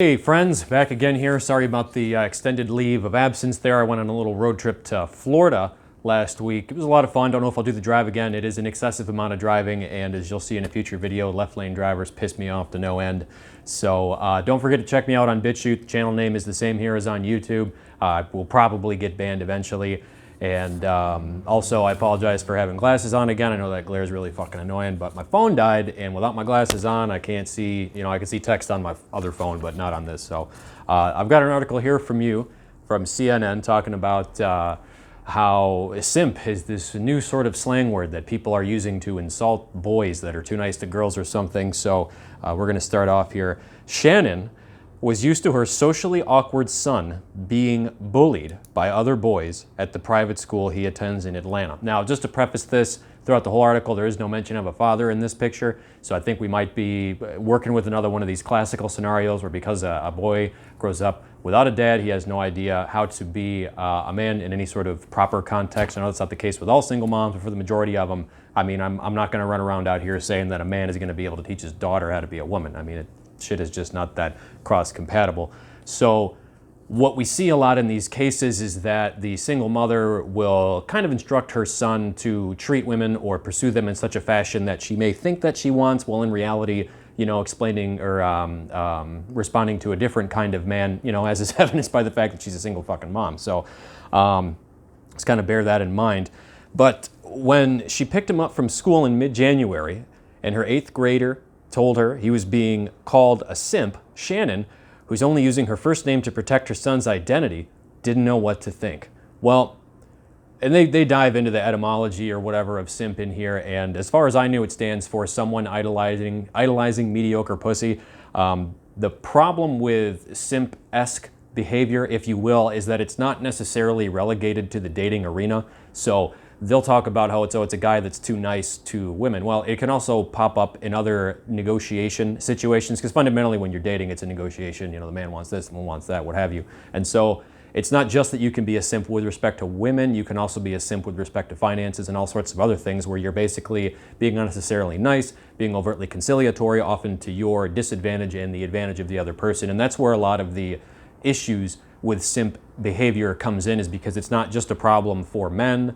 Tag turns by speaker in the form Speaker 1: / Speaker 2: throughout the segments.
Speaker 1: Hey friends, back again here. Sorry about the extended leave of absence there. I went on a little road trip to Florida last week. It was a lot of fun. Don't know if I'll do the drive again. It is an excessive amount of driving, and as you'll see in a future video, left lane drivers piss me off to no end. So don't forget to check me out on BitChute. The channel name is the same here as on YouTube. We'll probably get banned eventually. And also, I apologize for having glasses on again. I know that glare is really fucking annoying, but my phone died, and without my glasses on, I can't see, I can see text on my other phone, but not on this. So I've got an article here from CNN, talking about how simp is this new sort of slang word that people are using to insult boys that are too nice to girls or something. So we're going to start off here. Shannon was used to her socially awkward son being bullied by other boys at the private school he attends in Atlanta. Now, just to preface this, throughout the whole article, there is no mention of a father in this picture, so I think we might be working with another one of these classical scenarios where because a boy grows up without a dad, he has no idea how to be a man in any sort of proper context. I know that's not the case with all single moms, but for the majority of them, I mean, I'm not going to run around out here saying that a man is going to be able to teach his daughter how to be a woman. I mean, shit is just not that cross-compatible. So what we see a lot in these cases is that the single mother will kind of instruct her son to treat women or pursue them in such a fashion that she may think that she wants, while in reality, explaining or responding to a different kind of man, as is evidenced by the fact that she's a single fucking mom. So let's kind of bear that in mind. But when she picked him up from school in mid-January, and her 8th grader told her he was being called a simp, Shannon, who's only using her first name to protect her son's identity, didn't know what to think. Well, and they dive into the etymology or whatever of simp in here, and as far as I knew, it stands for someone idolizing mediocre pussy. The problem with simp-esque behavior, if you will, is that it's not necessarily relegated to the dating arena. So they'll talk about how it's a guy that's too nice to women. Well, it can also pop up in other negotiation situations, because fundamentally when you're dating, it's a negotiation. The man wants this, the woman wants that, what have you. And so it's not just that you can be a simp with respect to women, you can also be a simp with respect to finances and all sorts of other things, where you're basically being unnecessarily nice, being overtly conciliatory, often to your disadvantage and the advantage of the other person. And that's where a lot of the issues with simp behavior comes in, is because it's not just a problem for men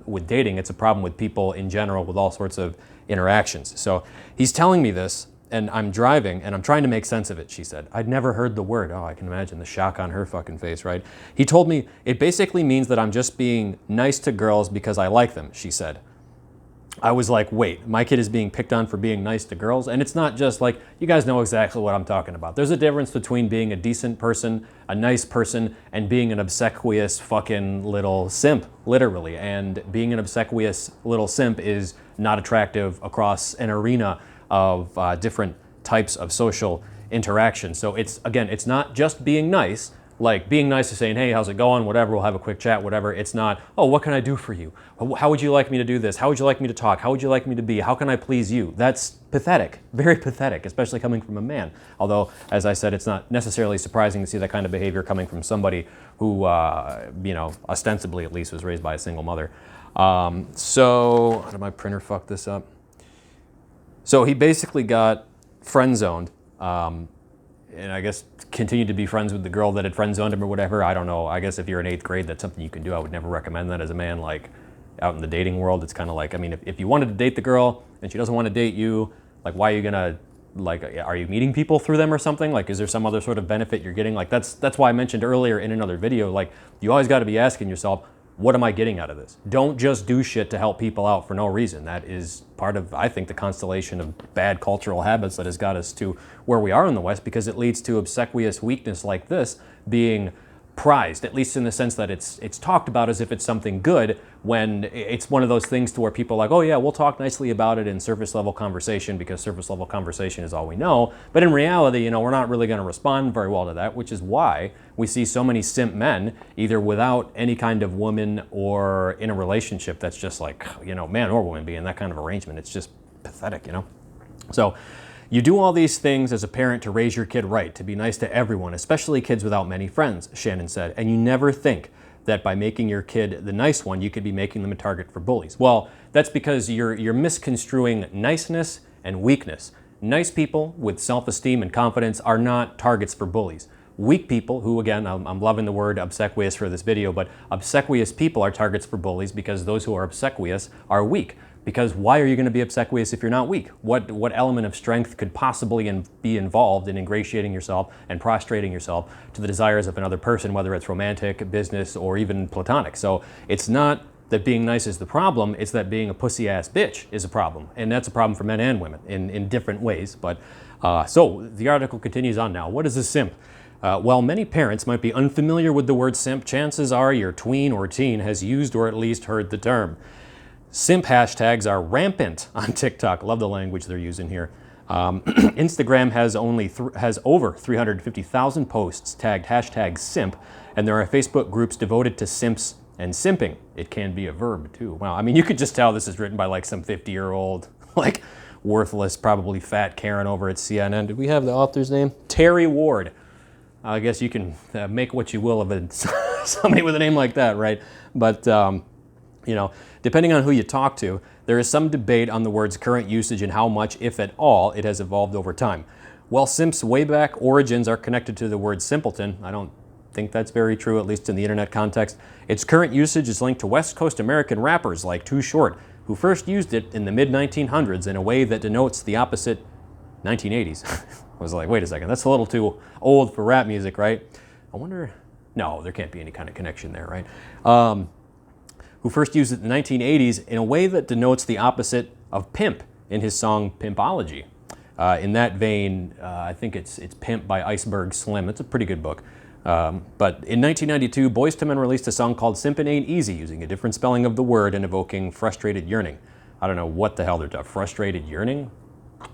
Speaker 1: with dating, it's a problem with people in general with all sorts of interactions. So he's telling me this, and I'm driving, and I'm trying to make sense of it, she said. I'd never heard the word. Oh, I can imagine the shock on her fucking face, right? He told me it basically means that I'm just being nice to girls because I like them, she said. I was like, wait, my kid is being picked on for being nice to girls? And it's not just like, you guys know exactly what I'm talking about. There's a difference between being a decent person, a nice person, and being an obsequious fucking little simp, literally. And being an obsequious little simp is not attractive across an arena of different types of social interaction. So it's not just being nice. Like being nice is saying, hey, how's it going? Whatever, we'll have a quick chat, whatever. It's not, oh, what can I do for you? How would you like me to do this? How would you like me to talk? How would you like me to be? How can I please you? That's pathetic, very pathetic, especially coming from a man. Although, as I said, it's not necessarily surprising to see that kind of behavior coming from somebody who, ostensibly at least was raised by a single mother. So, did my printer fuck this up? So he basically got friend zoned. And I guess continued to be friends with the girl that had friend zoned him or whatever. I don't know. I guess if you're in 8th grade, that's something you can do. I would never recommend that as a man, like out in the dating world. It's kind of like, I mean, if you wanted to date the girl and she doesn't want to date you, like, why are you gonna, like, are you meeting people through them or something? Like, is there some other sort of benefit you're getting? Like, that's why I mentioned earlier in another video, like, you always got to be asking yourself, what am I getting out of this? Don't just do shit to help people out for no reason. That is part of, I think, the constellation of bad cultural habits that has got us to where we are in the West, because it leads to obsequious weakness like this being prized, at least in the sense that it's talked about as if it's something good, when it's one of those things to where people are like, oh yeah, we'll talk nicely about it in surface level conversation because surface level conversation is all we know. But in reality, we're not really going to respond very well to that, which is why we see so many simp men either without any kind of woman or in a relationship that's just like, man or woman being that kind of arrangement. It's just pathetic, So you do all these things as a parent to raise your kid right, to be nice to everyone, especially kids without many friends, Shannon said, and you never think that by making your kid the nice one, you could be making them a target for bullies. Well, that's because you're misconstruing niceness and weakness. Nice people with self-esteem and confidence are not targets for bullies. Weak people, who again, I'm loving the word obsequious for this video, but obsequious people are targets for bullies because those who are obsequious are weak. Because why are you going to be obsequious if you're not weak? What element of strength could possibly be involved in ingratiating yourself and prostrating yourself to the desires of another person, whether it's romantic, business, or even platonic? So it's not that being nice is the problem, it's that being a pussy-ass bitch is a problem. And that's a problem for men and women in different ways. But so the article continues on now. What is a simp? While many parents might be unfamiliar with the word simp, chances are your tween or teen has used or at least heard the term. Simp hashtags are rampant on TikTok. Love the language they're using here. Instagram has over 350,000 posts tagged hashtag simp, and there are Facebook groups devoted to simps and simping. It can be a verb too. Wow, I mean, you could just tell this is written by like some 50-year-old, like worthless, probably fat Karen over at CNN. Did we have the author's name? Terry Ward. I guess you can make what you will of somebody with a name like that, right? But, you know, depending on who you talk to, there is some debate on the word's current usage and how much, if at all, it has evolved over time. While simp's way back origins are connected to the word simpleton, I don't think that's very true, at least in the internet context. Its current usage is linked to West Coast American rappers like Too Short, who first used it in the mid-1900s in a way that denotes the opposite 1980s. I was like, wait a second, that's a little too old for rap music, right? I wonder, no, there can't be any kind of connection there, right? Who first used it in the 1980s in a way that denotes the opposite of pimp in his song Pimpology. In that vein, I think it's Pimp by Iceberg Slim. It's a pretty good book. But in 1992, Boyz II Men released a song called Simpin' Ain't Easy, using a different spelling of the word and evoking frustrated yearning. I don't know what the hell they're talking. Frustrated yearning?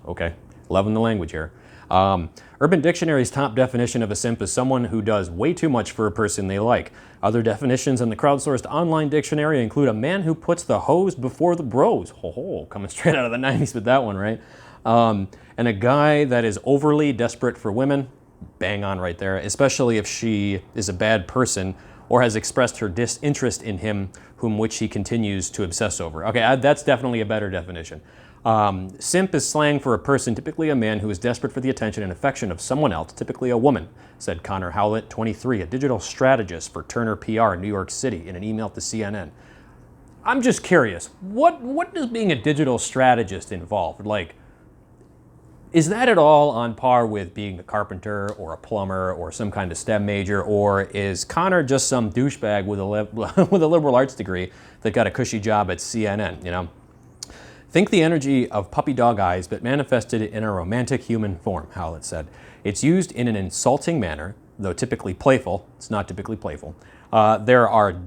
Speaker 1: Okay, loving the language here. Urban Dictionary's top definition of a simp is someone who does way too much for a person they like. Other definitions in the crowdsourced online dictionary include a man who puts the hoes before the bros. Ho, coming straight out of the 90s with that one, right? And a guy that is overly desperate for women. Bang on right there, especially if she is a bad person or has expressed her disinterest in him, whom which he continues to obsess over. Okay, that's definitely a better definition. Simp is slang for a person, typically a man, who is desperate for the attention and affection of someone else, typically a woman, said Connor Howlett, 23, a digital strategist for Turner PR in New York City, in an email to CNN. I'm just curious, what does being a digital strategist involve? Like, is that at all on par with being a carpenter or a plumber or some kind of STEM major, or is Connor just some douchebag with a liberal arts degree that got a cushy job at CNN, you know? Think the energy of puppy dog eyes, but manifested in a romantic human form, Howlett said. It's used in an insulting manner, though typically playful. It's not typically playful. There are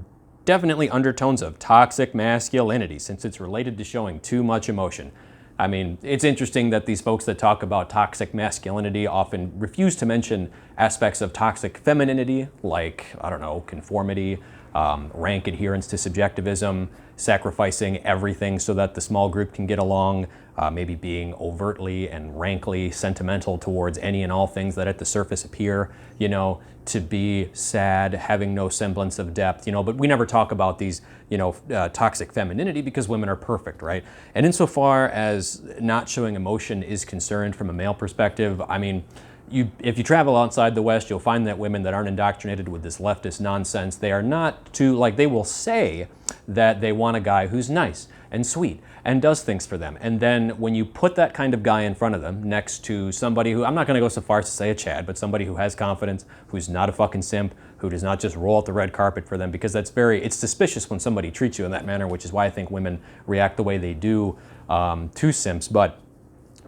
Speaker 1: definitely undertones of toxic masculinity, since it's related to showing too much emotion. I mean, it's interesting that these folks that talk about toxic masculinity often refuse to mention aspects of toxic femininity, like, I don't know, conformity, rank adherence to subjectivism, sacrificing everything so that the small group can get along, maybe being overtly and rankly sentimental towards any and all things that at the surface appear, you know, to be sad, having no semblance of depth, you know, but we never talk about these, you know, toxic femininity because women are perfect, right? And insofar as not showing emotion is concerned from a male perspective, I mean, if you travel outside the West, you'll find that women that aren't indoctrinated with this leftist nonsense, they are not too, like, they will say that they want a guy who's nice and sweet and does things for them. And then when you put that kind of guy in front of them next to somebody who, I'm not going to go so far as to say a Chad, but somebody who has confidence, who's not a fucking simp, who does not just roll out the red carpet for them, because it's suspicious when somebody treats you in that manner, which is why I think women react the way they do to simps. But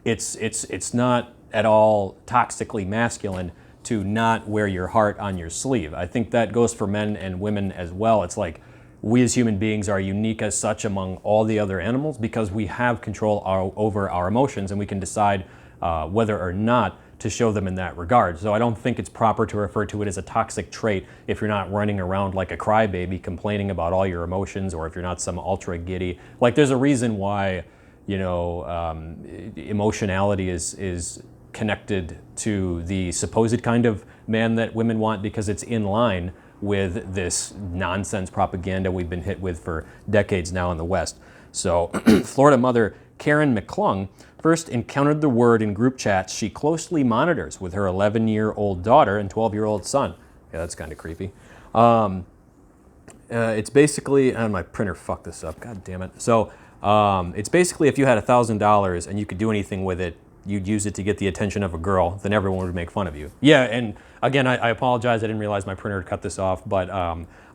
Speaker 1: it's not at all toxically masculine to not wear your heart on your sleeve. I think that goes for men and women as well. It's like, we as human beings are unique as such among all the other animals because we have control over our emotions, and we can decide whether or not to show them in that regard. So I don't think it's proper to refer to it as a toxic trait if you're not running around like a crybaby complaining about all your emotions, or if you're not some ultra giddy. Like, there's a reason why, you know, emotionality is connected to the supposed kind of man that women want, because it's in line with this nonsense propaganda we've been hit with for decades now in the West. So Florida mother Karen McClung, first encountered the word in group chats she closely monitors with her 11-year-old daughter and 12-year-old son. Yeah, that's kind of creepy. It's basically, and my printer fucked this up, god damn it. So it's basically if you had $1,000 and you could do anything with it, you'd use it to get the attention of a girl, then everyone would make fun of you. Yeah, and again, I apologize, I didn't realize my printer had cut this off, but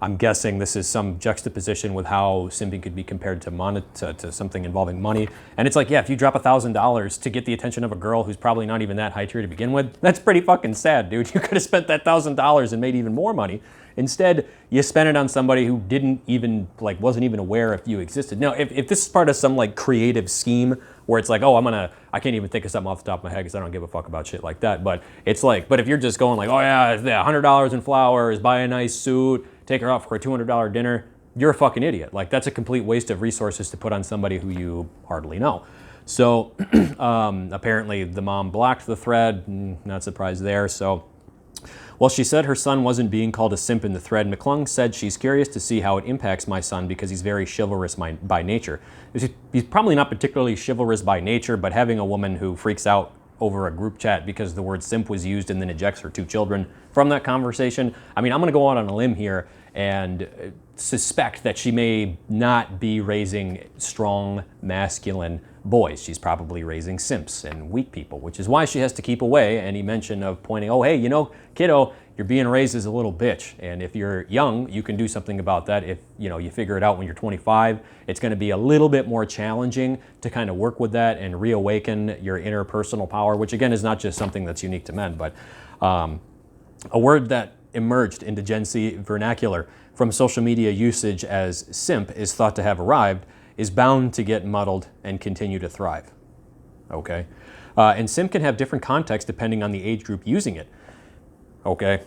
Speaker 1: I'm guessing this is some juxtaposition with how simping could be compared to something involving money. And it's like, yeah, if you drop $1,000 to get the attention of a girl who's probably not even that high tier to begin with, that's pretty fucking sad, dude. You could have spent that $1,000 and made even more money. Instead, you spent it on somebody who didn't even, like, wasn't even aware if you existed. Now, if this is part of some, like, creative scheme where it's like, oh, I can't even think of something off the top of my head because I don't give a fuck about shit like that. But it's like, but if you're just going like, oh yeah, $100 in flowers, buy a nice suit, take her out for a $200 dinner, you're a fucking idiot. Like, that's a complete waste of resources to put on somebody who you hardly know. So apparently the mom blocked the thread, not surprised there. So while she said her son wasn't being called a simp in the thread, McClung said she's curious to see how it impacts my son because he's very chivalrous by nature. He's probably not particularly chivalrous by nature, but having a woman who freaks out over a group chat because the word simp was used and then ejects her 2 children from that conversation. I mean, I'm going to go out on a limb here and suspect that she may not be raising strong, masculine boys. She's probably raising simps and weak people, which is why she has to keep away any mention of pointing, oh, hey, you know, kiddo, you're being raised as a little bitch. And if you're young, you can do something about that. If, you know, you figure it out when you're 25, it's going to be a little bit more challenging to kind of work with that and reawaken your interpersonal power, which again is not just something that's unique to men, but a word that emerged into Gen Z vernacular from social media usage as simp is thought to have arrived, is bound to get muddled and continue to thrive. Okay? And simp can have different context depending on the age group using it. Okay?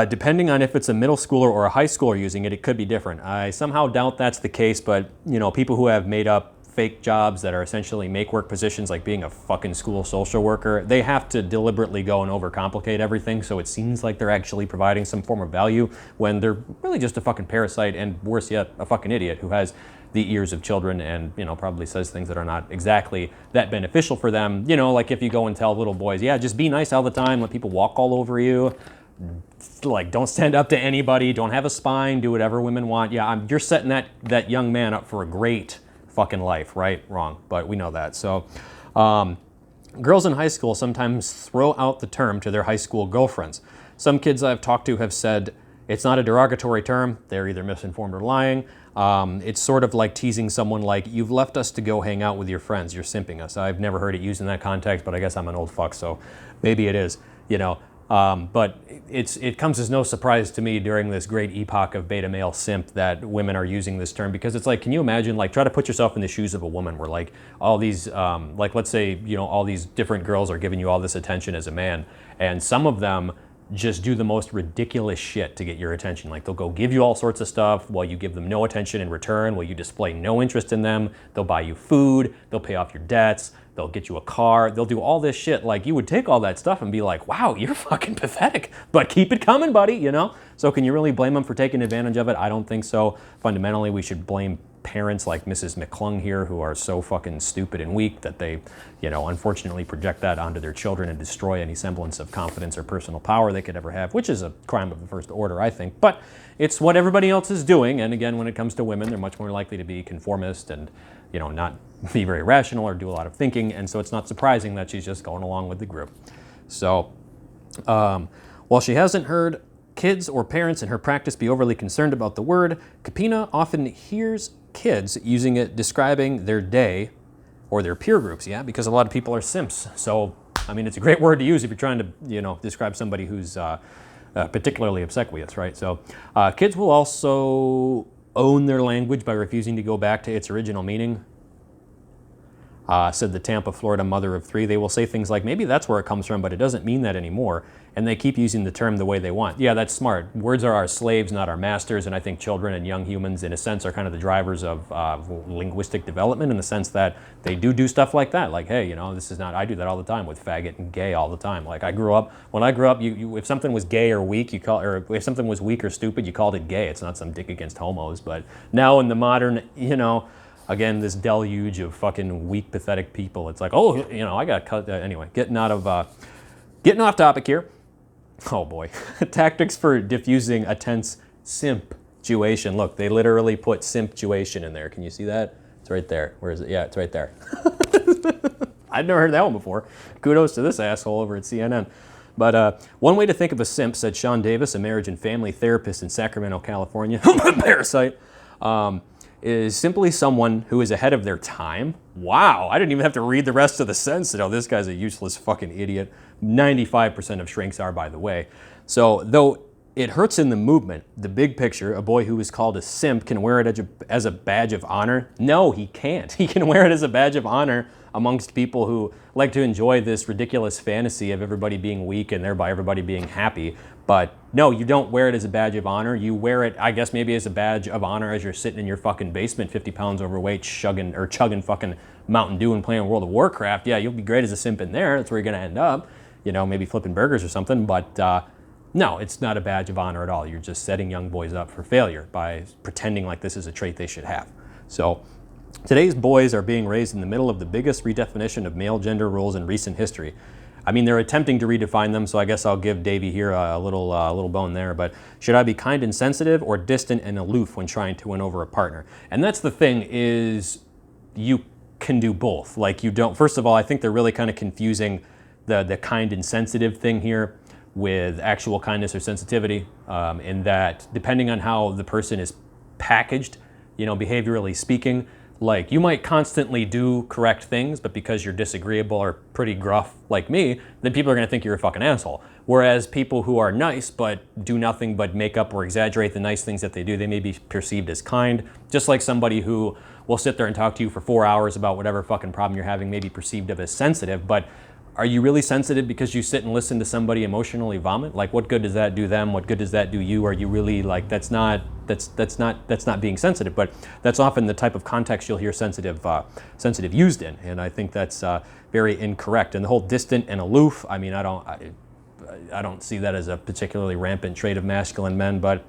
Speaker 1: Depending on if it's a middle schooler or a high schooler using it, it could be different. I somehow doubt that's the case, but you know, people who have made up fake jobs that are essentially make-work positions like being a fucking school social worker, they have to deliberately go and overcomplicate everything so it seems like they're actually providing some form of value when they're really just a fucking parasite and worse yet, a fucking idiot who has the ears of children and, you know, probably says things that are not exactly that beneficial for them. You know, like if you go and tell little boys, yeah, just be nice all the time, let people walk all over you, like don't stand up to anybody, don't have a spine, do whatever women want. Yeah, you're setting that young man up for a great fucking life, right? Wrong, but we know that. So girls in high school sometimes throw out the term to their high school girlfriends. Some kids I've talked to have said it's not a derogatory term. They're either misinformed or lying. It's sort of like teasing someone like, you've left us to go hang out with your friends, you're simping us. I've never heard it used in that context, but I guess I'm an old fuck, so maybe it is, you know. But it comes as no surprise to me during this great epoch of beta male simp that women are using this term, because it's like, can you imagine, like, try to put yourself in the shoes of a woman where like all these, like let's say, you know, all these different girls are giving you all this attention as a man, and some of them just do the most ridiculous shit to get your attention. Like they'll go give you all sorts of stuff while you give them no attention in return, while you display no interest in them. They'll buy you food, they'll pay off your debts, they'll get you a car, they'll do all this shit. Like you would take all that stuff and be like, wow, you're fucking pathetic, but keep it coming, buddy, you know? So can you really blame them for taking advantage of it? I don't think so. Fundamentally, we should blame parents like Mrs. McClung here who are so fucking stupid and weak that they, you know, unfortunately project that onto their children and destroy any semblance of confidence or personal power they could ever have, which is a crime of the first order, I think. But it's what everybody else is doing. And again, when it comes to women, they're much more likely to be conformist and, you know, not be very rational or do a lot of thinking. And so it's not surprising that she's just going along with the group. So while she hasn't heard kids or parents in her practice be overly concerned about the word, Kapina often hears kids using it describing their day or their peer groups, yeah, because a lot of people are simps. So, I mean, it's a great word to use if you're trying to, you know, describe somebody who's particularly obsequious, right? So, kids will also own their language by refusing to go back to its original meaning. Said the Tampa, Florida mother of 3. They will say things like, maybe that's where it comes from, but it doesn't mean that anymore. And they keep using the term the way they want. Yeah, that's smart. Words are our slaves, not our masters. And I think children and young humans, in a sense, are kind of the drivers of linguistic development in the sense that they do stuff like that. Like, hey, you know, this is not, I do that all the time with faggot and gay all the time. Like when I grew up, if something was gay or weak, or if something was weak or stupid, you called it gay. It's not some dick against homos. But now in the modern, you know, again, this deluge of fucking weak, pathetic people. It's like, oh, you know, I got cut. Anyway, getting off topic here. Oh boy, tactics for diffusing a tense simp-tuation. Look, they literally put simp-tuation in there. Can you see that? It's right there. Where is it? Yeah, it's right there. I'd never heard that one before. Kudos to this asshole over at CNN. But one way to think of a simp, said Sean Davis, a marriage and family therapist in Sacramento, California, parasite, is simply someone who is ahead of their time. Wow, I didn't even have to read the rest of the sentence to know this guy's a useless fucking idiot. 95% of shrinks are, by the way. So, though it hurts in the movement, the big picture, a boy who is called a simp can wear it as a badge of honor. No, he can't. He can wear it as a badge of honor amongst people who like to enjoy this ridiculous fantasy of everybody being weak and thereby everybody being happy. But no, you don't wear it as a badge of honor. You wear it, I guess, maybe as a badge of honor as you're sitting in your fucking basement, 50 pounds overweight, chugging fucking Mountain Dew and playing World of Warcraft. Yeah, you'll be great as a simp in there. That's where you're going to end up. You know, maybe flipping burgers or something. But no, it's not a badge of honor at all. You're just setting young boys up for failure by pretending like this is a trait they should have. So today's boys are being raised in the middle of the biggest redefinition of male gender roles in recent history. I mean, they're attempting to redefine them, so I guess I'll give Davey here a little bone there. But should I be kind and sensitive or distant and aloof when trying to win over a partner? And that's the thing, is you can do both. Like, you don't, first of all, I think they're really kind of confusing the kind and sensitive thing here with actual kindness or sensitivity, in that depending on how the person is packaged, you know, behaviorally speaking, like, you might constantly do correct things, but because you're disagreeable or pretty gruff like me, then people are going to think you're a fucking asshole. Whereas people who are nice but do nothing but make up or exaggerate the nice things that they do, they may be perceived as kind. Just like somebody who will sit there and talk to you for 4 hours about whatever fucking problem you're having may be perceived of as sensitive. But are you really sensitive because you sit and listen to somebody emotionally vomit? Like, what good does that do them? What good does that do you? Are you really, like, that's not being sensitive. But that's often the type of context you'll hear sensitive used in, and I think that's very incorrect. And the whole distant and aloof, I mean, I don't see that as a particularly rampant trait of masculine men. But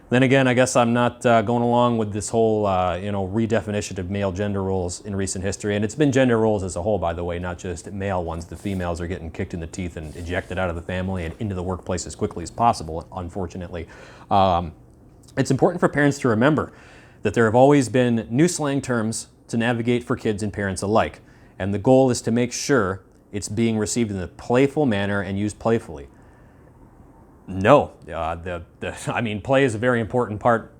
Speaker 1: then again, I guess I'm not going along with this whole redefinition of male gender roles in recent history. And it's been gender roles as a whole, by the way, not just male ones. The females are getting kicked in the teeth and ejected out of the family and into the workplace as quickly as possible, unfortunately. It's important for parents to remember that there have always been new slang terms to navigate for kids and parents alike. And the goal is to make sure it's being received in a playful manner and used playfully. No, I mean, play is a very important part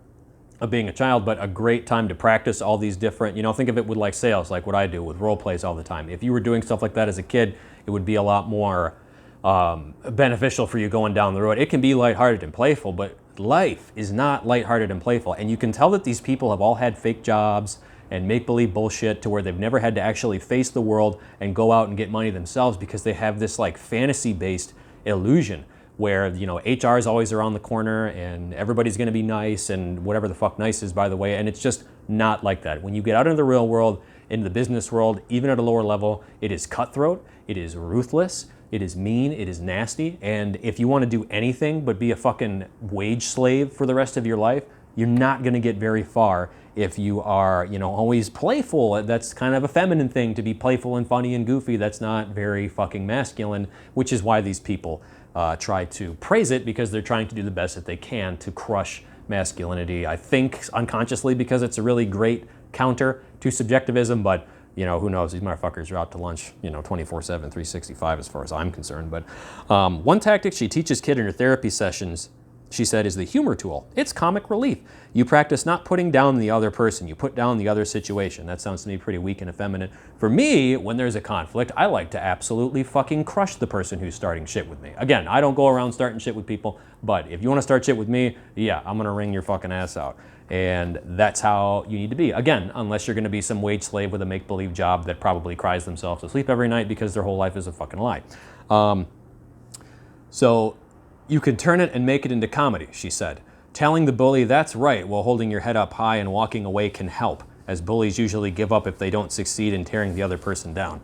Speaker 1: of being a child, but a great time to practice all these different, think of it with like sales, like what I do with role plays all the time. If you were doing stuff like that as a kid, it would be a lot more beneficial for you going down the road. It can be lighthearted and playful, but life is not lighthearted and playful. And you can tell that these people have all had fake jobs and make-believe bullshit to where they've never had to actually face the world and go out and get money themselves, because they have this like fantasy-based illusion where, HR is always around the corner and everybody's going to be nice and whatever the fuck nice is, by the way. And it's just not like that. When you get out into the real world, into the business world, even at a lower level, it is cutthroat, it is ruthless, it is mean, it is nasty. And if you want to do anything but be a fucking wage slave for the rest of your life, you're not going to get very far if you are, always playful. That's kind of a feminine thing, to be playful and funny and goofy. That's not very fucking masculine, which is why these people try to praise it, because they're trying to do the best that they can to crush masculinity. I think unconsciously, because it's a really great counter to subjectivism, but who knows? These motherfuckers are out to lunch, 24/7, 365 as far as I'm concerned. But one tactic she teaches kids in her therapy sessions, she said, is the humor tool. It's comic relief. You practice not putting down the other person. You put down the other situation. That sounds to me pretty weak and effeminate. For me, when there's a conflict, I like to absolutely fucking crush the person who's starting shit with me. Again, I don't go around starting shit with people, but if you want to start shit with me, yeah, I'm going to wring your fucking ass out. And that's how you need to be. Again, unless you're going to be some wage slave with a make-believe job that probably cries themselves to sleep every night because their whole life is a fucking lie. So you can turn it and make it into comedy, she said. Telling the bully that's right while holding your head up high and walking away can help, as bullies usually give up if they don't succeed in tearing the other person down.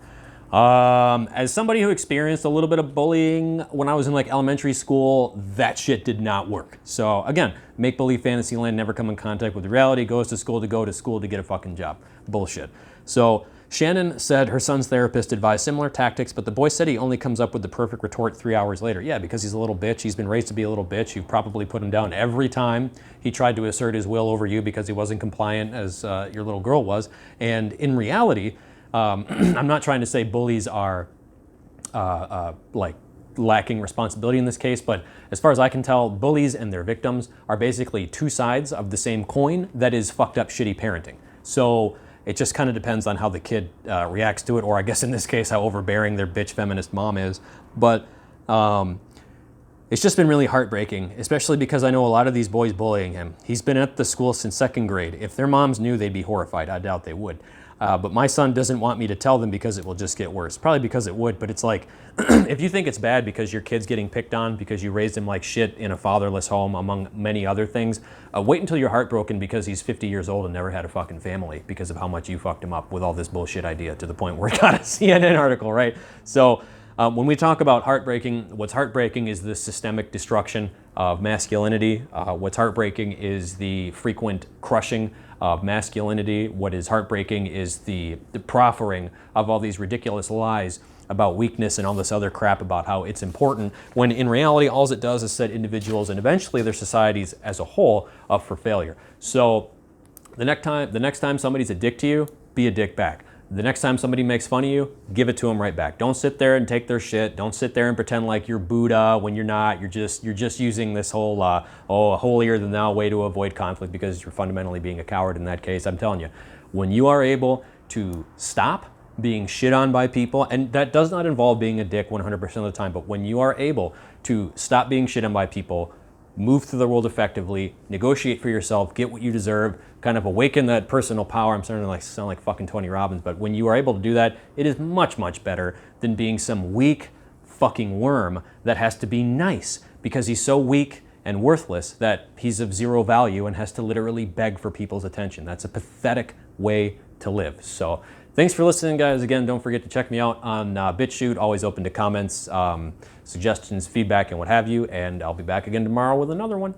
Speaker 1: As somebody who experienced a little bit of bullying when I was in like elementary school, that shit did not work. So again, make-believe fantasy land, never come in contact with reality, goes to school to go to school to get a fucking job. Bullshit. So Shannon said her son's therapist advised similar tactics, but the boy said he only comes up with the perfect retort 3 hours later. Yeah, because he's a little bitch. He's been raised to be a little bitch. You've probably put him down every time he tried to assert his will over you because he wasn't compliant as your little girl was. And in reality, I'm not trying to say bullies are like lacking responsibility in this case, but as far as I can tell, bullies and their victims are basically two sides of the same coin that is fucked up shitty parenting. So it just kind of depends on how the kid reacts to it, or I guess in this case, how overbearing their bitch feminist mom is. But it's just been really heartbreaking, especially because I know a lot of these boys bullying him. He's been at the school since second grade. If their moms knew, they'd be horrified. I doubt they would. But my son doesn't want me to tell them because it will just get worse. Probably because it would, but it's like, if you think it's bad because your kid's getting picked on because you raised him like shit in a fatherless home, among many other things, wait until you're heartbroken because he's 50 years old and never had a fucking family because of how much you fucked him up with all this bullshit idea to the point where it got a CNN article, right? So when we talk about heartbreaking, what's heartbreaking is the systemic destruction of masculinity. What's heartbreaking is the frequent crushing of masculinity. What is heartbreaking is the proffering of all these ridiculous lies about weakness and all this other crap about how it's important, when in reality, all it does is set individuals and eventually their societies as a whole up for failure. So the next time somebody's a dick to you, be a dick back. The next time somebody makes fun of you, give it to them right back. Don't sit there and take their shit. Don't sit there and pretend like you're Buddha when you're not. You're just using this whole a holier than thou way to avoid conflict because you're fundamentally being a coward in that case. I'm telling you, when you are able to stop being shit on by people, and that does not involve being a dick 100% of the time, but when you are able to stop being shit on by people, move through the world effectively, negotiate for yourself, get what you deserve, kind of awaken that personal power. I'm starting to sound like fucking Tony Robbins, but when you are able to do that, it is much, much better than being some weak fucking worm that has to be nice because he's so weak and worthless that he's of zero value and has to literally beg for people's attention. That's a pathetic way to live. So thanks for listening, guys. Again, don't forget to check me out on BitChute. Always open to comments, suggestions, feedback, and what have you. And I'll be back again tomorrow with another one.